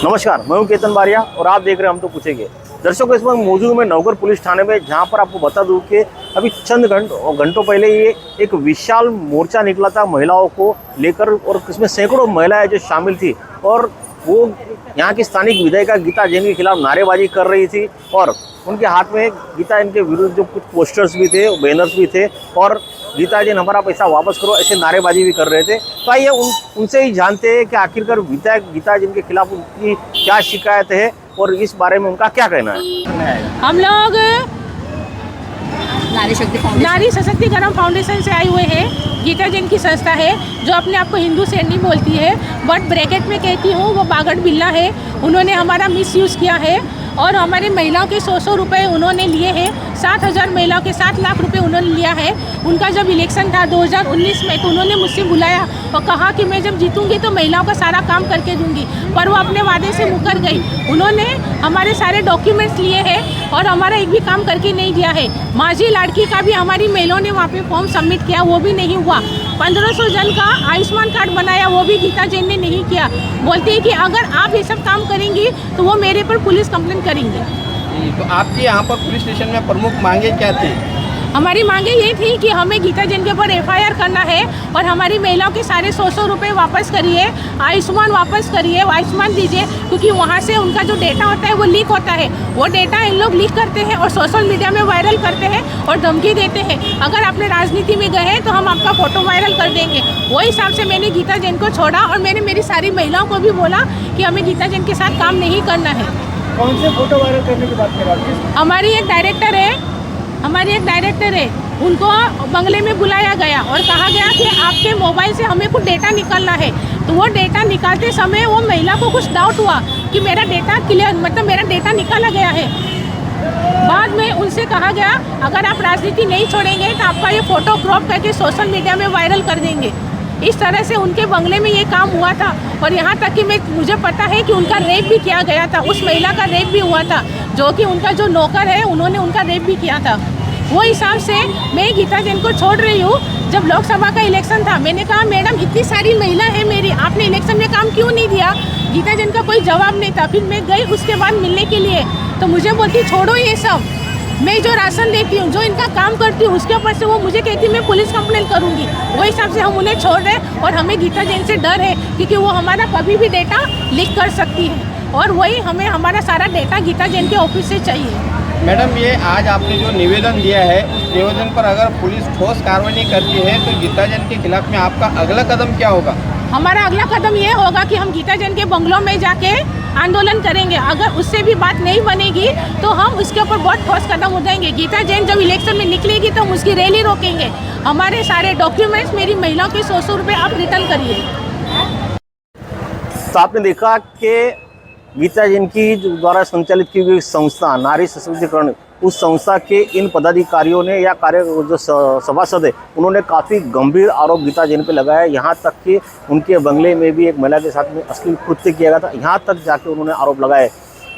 नमस्कार, मैं हूं केतन बारिया और आप देख रहे हैं हम तो पूछेंगे। दर्शकों, इस वक्त मौजूद मैं नवगढ़ पुलिस थाने में, जहां पर आपको बता दूं कि अभी चंद घंटों पहले ये एक विशाल मोर्चा निकला था महिलाओं को लेकर, और इसमें सैकड़ों महिलाएं जो शामिल थी और वो यहाँ की स्थानिक विधायिका गीता जैन के खिलाफ नारेबाजी कर रही थी। और उनके हाथ में गीता जैन के विरुद्ध जो कुछ पोस्टर्स भी थे, बैनर्स भी थे, और गीता जैन हमारा पैसा वापस करो ऐसे नारेबाजी भी कर रहे थे। तो आइए उनसे ही जानते हैं कि आखिरकार विधायक गीता जैन के खिलाफ उनकी क्या शिकायत है और इस बारे में उनका क्या कहना है। हम लोग नारी सशक्तिकरण फाउंडेशन से आए हुए हैं। गीता जैन की संस्था है जो अपने आप को हिंदू सैनिक बोलती है, बट ब्रैकेट में कहती हूँ वो बागड़ बिल्ला है। उन्होंने हमारा मिसयूज़ किया है और हमारे महिलाओं के 100 रुपये उन्होंने लिए हैं। 7,000 महिलाओं के 7 लाख रुपए उन्होंने लिया है। उनका जब इलेक्शन था 2019 में, तो उन्होंने मुझसे बुलाया और कहा कि मैं जब जीतूंगी तो महिलाओं का सारा काम करके दूंगी, पर वो अपने वादे से मुकर गई। उन्होंने हमारे सारे डॉक्यूमेंट्स लिए हैं और हमारा एक भी काम करके नहीं दिया है। माझी लाड़की का भी हमारी महिलाओं ने वहाँ पे फॉर्म सबमिट किया, वो भी नहीं हुआ। 1500 जन का आयुष्मान कार्ड बनाया, वो भी गीता जैन ने नहीं किया। बोलती है कि अगर आप ये सब काम करेंगी तो वो मेरे पर पुलिस कंप्लेंट करेंगे। तो आपके यहाँ पर पुलिस स्टेशन में प्रमुख मांगे क्या थी? हमारी मांगे ये थी कि हमें गीता जैन के ऊपर FIR करना है और हमारी महिलाओं के सारे 100 रुपये वापस करिए, आयुष्मान वापस करिए, आयुष्मान दीजिए, क्योंकि वहाँ से उनका जो डेटा होता है वो लीक होता है। वो डेटा इन लोग लीक करते हैं और सोशल मीडिया में वायरल करते हैं और धमकी देते हैं, अगर आपने राजनीति में गए तो हम आपका फोटो वायरल कर देंगे। वो हिसाब से मैंने गीता जैन को छोड़ा और मैंने मेरी सारी महिलाओं को भी बोला कि हमें गीता जैन के साथ काम नहीं करना है। कौन से फोटो वायरल करने की बात कर रहे हैं? हमारी एक डायरेक्टर है, उनको बंगले में बुलाया गया और कहा गया कि आपके मोबाइल से हमें कुछ डेटा निकालना है। तो वो डेटा निकालते समय वो महिला को कुछ डाउट हुआ कि मेरा डेटा क्लियर, मतलब मेरा डेटा निकाला गया है। बाद में उनसे कहा गया अगर आप राजनीति नहीं छोड़ेंगे तो आपका ये फ़ोटो क्रॉप करके सोशल मीडिया में वायरल कर देंगे। इस तरह से उनके बंगले में ये काम हुआ था। और यहाँ तक कि मुझे पता है कि उनका रेप भी किया गया था, उस महिला का रेप भी हुआ था, जो कि उनका जो नौकर है उन्होंने उनका रेप भी किया था। वो हिसाब से मैं गीता जैन को छोड़ रही हूँ। जब लोकसभा का इलेक्शन था, मैंने कहा मैडम इतनी सारी महिला है मेरी, आपने इलेक्शन में काम क्यों नहीं दिया? गीता जैन का कोई जवाब नहीं था। फिर मैं गई उसके बाद मिलने के लिए, तो मुझे बोलती छोड़ो ये सब, मैं जो राशन देती हूँ, जो इनका काम करती हूँ, उसके ऊपर से वो मुझे कहती मैं पुलिस कंप्लेंट करूँगी। वो हिसाब से हम उन्हें छोड़ रहे और हमें गीता जैन से डर है, क्योंकि वो हमारा कभी भी डेटा लीक कर सकती है और वही हमें हमारा सारा डेटा गीता जैन के ऑफिस से चाहिए। मैडम, ये आज आपने जो निवेदन दिया है, उस निवेदन पर अगर पुलिस ठोस कार्रवाई नहीं करती है तो गीता जैन के खिलाफ में आपका अगला कदम क्या होगा? हमारा अगला कदम ये होगा कि हम गीता जैन के बंगलों में जाके आंदोलन करेंगे। अगर उससे भी बात नहीं बनेगी तो हम उसके ऊपर बहुत ठोस कदम उठाएंगे। गीता जैन जब इलेक्शन में निकलेगी तो हम उसकी रैली रोकेंगे। हमारे सारे डॉक्यूमेंट्स, मेरी महिलाओं के 100 रुपये आप रिटर्न करिए। तो आपने देखा कि गीता जैन की द्वारा संचालित की गई संस्था नारी सशक्तिकरण, उस संस्था के इन पदाधिकारियों ने या जो सभासद है उन्होंने काफ़ी गंभीर आरोप गीता जैन पे लगाया। यहाँ तक कि उनके बंगले में भी एक महिला के साथ में अश्लील कृत्य किया गया था, यहाँ तक जाके उन्होंने आरोप लगाए।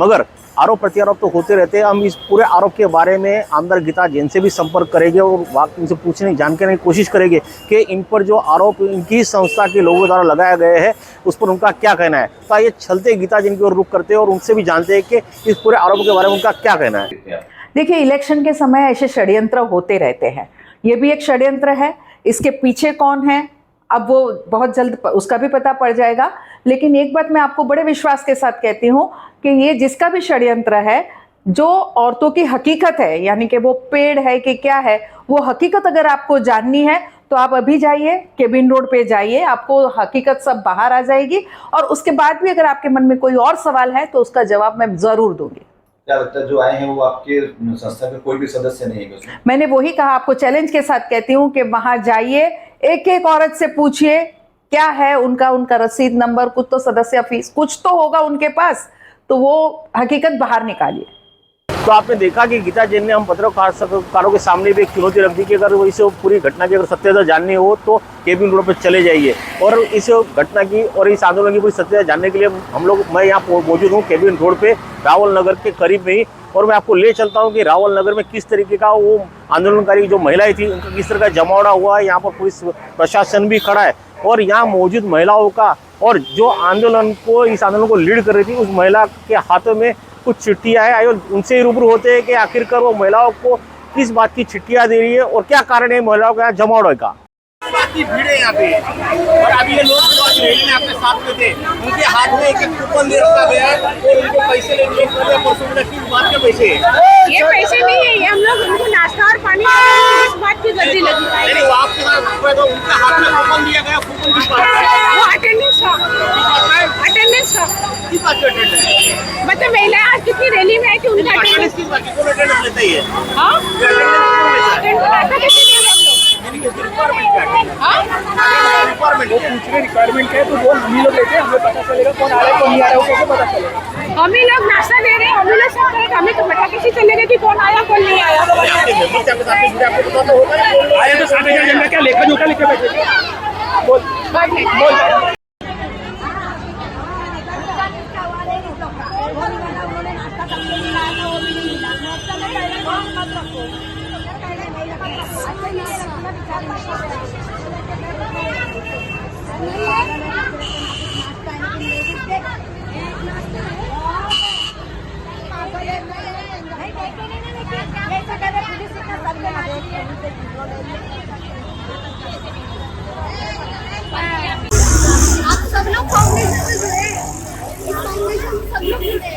मगर आरोप प्रत्यारोप तो होते रहते हैं। हम इस पूरे आरोप के बारे में आमदार गीता जैन से भी संपर्क करेंगे और उनसे पूछने जानने की कोशिश करेंगे कि इन पर जो आरोप इनकी संस्था के लोगों द्वारा लगाए गए हैं उस पर उनका क्या कहना है। तो ये चलते गीता जैन की ओर रुख करते हैं और उनसे भी जानते हैं कि इस पूरे आरोप के बारे में उनका क्या कहना है। देखिए, इलेक्शन के समय ऐसे षड्यंत्र होते रहते हैं। ये भी एक षड्यंत्र है। इसके पीछे कौन है अब वो बहुत जल्द उसका भी पता पड़ जाएगा। लेकिन एक बात मैं आपको बड़े विश्वास के साथ कहती हूँ कि ये जिसका भी षड्यंत्र है, जो औरतों की हकीकत है, यानी कि वो पेड़ है कि क्या है, वो हकीकत अगर आपको जाननी है तो आप अभी जाइए, केबिन रोड पे जाइए, आपको हकीकत सब बाहर आ जाएगी। और उसके बाद भी अगर आपके मन में कोई और सवाल है तो उसका जवाब मैं ज़रूर दूंगी। क्या लगता है जो आए हैं वो आपके संस्था के कोई भी सदस्य नहीं है? मैंने वही कहा, आपको चैलेंज के साथ कहती हूँ कि वहां जाइए, एक एक औरत से पूछिए क्या है उनका रसीद नंबर, कुछ तो सदस्य फीस कुछ तो होगा उनके पास, तो वो हकीकत बाहर निकालिए। तो आपने देखा कि गीता जैन ने हम पत्रकारों के सामने भी एक चुनौती रख दी कि अगर वो इस पूरी घटना की अगर सत्यता जाननी हो तो केबिन रोड पर चले जाइए। और इस घटना की और इस आंदोलन की पूरी सत्यता जानने के लिए मैं यहाँ मौजूद हूँ केबिन रोड पे, रावल नगर के करीब में ही। और मैं आपको ले चलता हूँ कि रावल नगर में किस तरीके का वो आंदोलनकारी जो महिलाएं थी उनका किस तरह का जमावड़ा हुआ है। यहाँ पर पुलिस प्रशासन भी खड़ा है और यहाँ मौजूद महिलाओं का और जो इस आंदोलन को लीड कर रही थी उस महिला के हाथों में कुछ चिट्ठियां हैं। आइए उनसे ही रूबरू होते हैं कि आखिरकार वो महिलाओं को किस बात की चिट्ठियां दे रही है और क्या कारण है महिलाओं का यहाँ जमावड़े का। काफी भीड़ है यहाँ पे और अभी ये लोग जो आज रैली में अपने साथ में थे उनके हाथ में एक कूपन दे रखा गया है और उनको पैसे लेने के लिए परसों में किस बात के पैसे है? ये पैसे नहीं है, ये हम लोग उनको नाश्ता और पानी इस बात की गर्दी लगी नहीं वो आपके साथ तो उनके हाथ में कूपन दिया गया, कूपन किस बात का है? वो अटेंडेंस का किस बात का अटेंडेंस? मतलब महिला आज कितनी रैली में आई थी उनका अटेंडेंस किस बात की? कौन अटेंडेंस लेता ही है? हाँ रिक्वायरमेंट वो पूछ रहे रिक्वायरमेंट है तो वो हम लोग लेते हैं, हमें पता चलेगा कौन आ रहा है कौन नहीं आ रहा है, वो कैसे पता चलेगा? हम ही लोग नाश्ता दे रहे हैं, हम ही लोग सब करें, हमें तो पता कैसे चलेगा कि कौन आया कौन नहीं आया। आपके मेंबर आपके साथ में जुड़े, आपको पता तो होगा ना। आए तो 60,000 जनता क्या लेखा जोखा लिखे बैठे बोल आप सब लोग फाउंडेशन से जुड़े हैं, इस फाउंडेशन से सब लोग जुड़े हैं।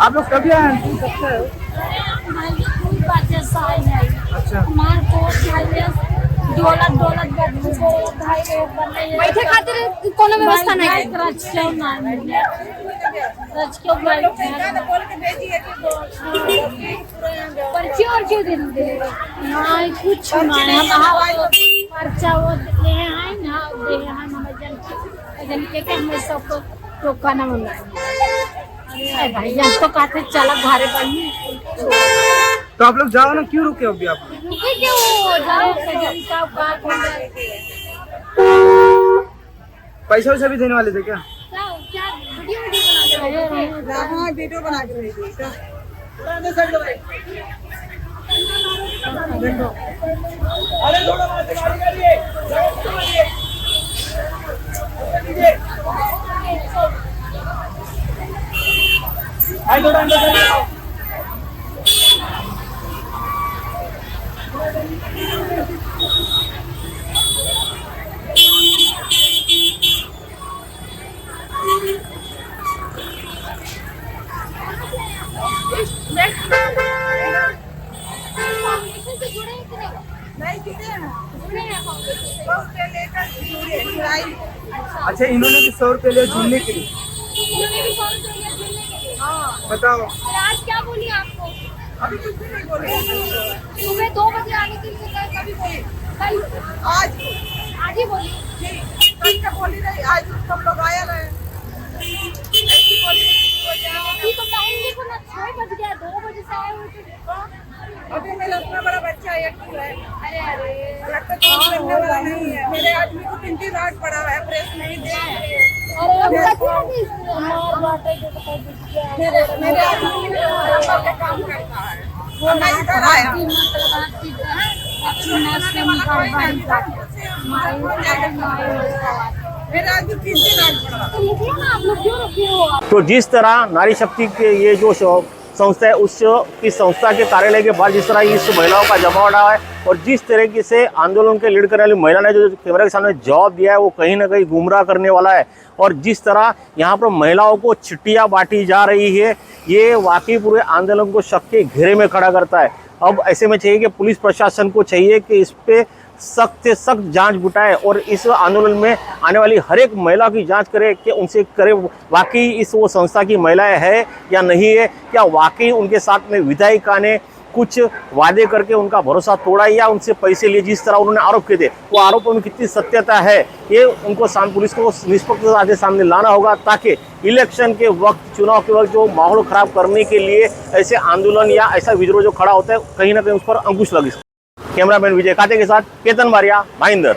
आप लोग कभी आए हैं? अच्छा बैठे खातिर कोनो व्यवस्था नहीं है। पर्ची और क्यों दे नहीं कुछ पर्चा वो ले आए ना दे हम जन के हमें सबको टोका ना मंगाए भाई जब तो काटे चला घरे पड़ी। तो आप लोग जाओ ना, क्यों रुके अभी आप? पैसा वैसा भी देने वाले थे क्या? वीडियो बना के अच्छा, इन्होंने भी 100 रुपये लिया जुड़ने के लिए। बताओ आज क्या बोली आपको? अभी कुछ भी नहीं बोले। सुबह 2 बजे आने के लिए कभी बोली? कल आज ही बोली। कल क्या बोली नहीं, आज सब लोग आया रहे। ऐसी बोली अभी तो टाइम देखो ना, 6 बज गया, 2 बजे से आए हुए थे। अभी मेरा इतना बड़ा बच्चा है, अरे वाला नहीं है। मेरे आदमी को 3 रात पड़ा हुआ है, प्रेस नहीं दे। मेरे आदमी काम करता है, वो मैं इधर आया। मेरे आदमी 3 रात पड़ा। तो निकलो ना आप लोग, क्यों रुके हो आप? तो जिस तरह नारी शक्ति के ये जो संस्था है इस संस्था के कार्यालय के बाद जिस तरह इस महिलाओं का जमाव रहा है और जिस तरीके से आंदोलन के लीड करने वाली महिला ने जो कैमरे के सामने जवाब दिया है वो कहीं ना कहीं गुमराह करने वाला है। और जिस तरह यहाँ पर महिलाओं को चिट्ठियाँ बांटी जा रही है ये वाकई पूरे आंदोलन को शक के घेरे में खड़ा करता है। अब ऐसे में चाहिए कि पुलिस प्रशासन को चाहिए कि इस पे सख्त से सख्त जांच जुटाए और इस आंदोलन में आने वाली हर एक महिला की जांच करे कि उनसे करे वाकई इस वो संस्था की महिलाएं है या नहीं है, क्या वाकई उनके साथ में विधायिका ने कुछ वादे करके उनका भरोसा तोड़ा या उनसे पैसे लिए जिस तरह उन्होंने आरोप किए थे, वो आरोपों में कितनी सत्यता है ये उनको पुलिस को निष्पक्षता के सामने लाना होगा ताकि इलेक्शन के वक्त, चुनाव के वक्त जो माहौल खराब करने के लिए ऐसे आंदोलन या ऐसा विद्रोह जो खड़ा होता है कहीं ना कहीं उस पर अंकुश लगे। कैमरामैन विजय काते के साथ केतन बारिया, भाईंदर।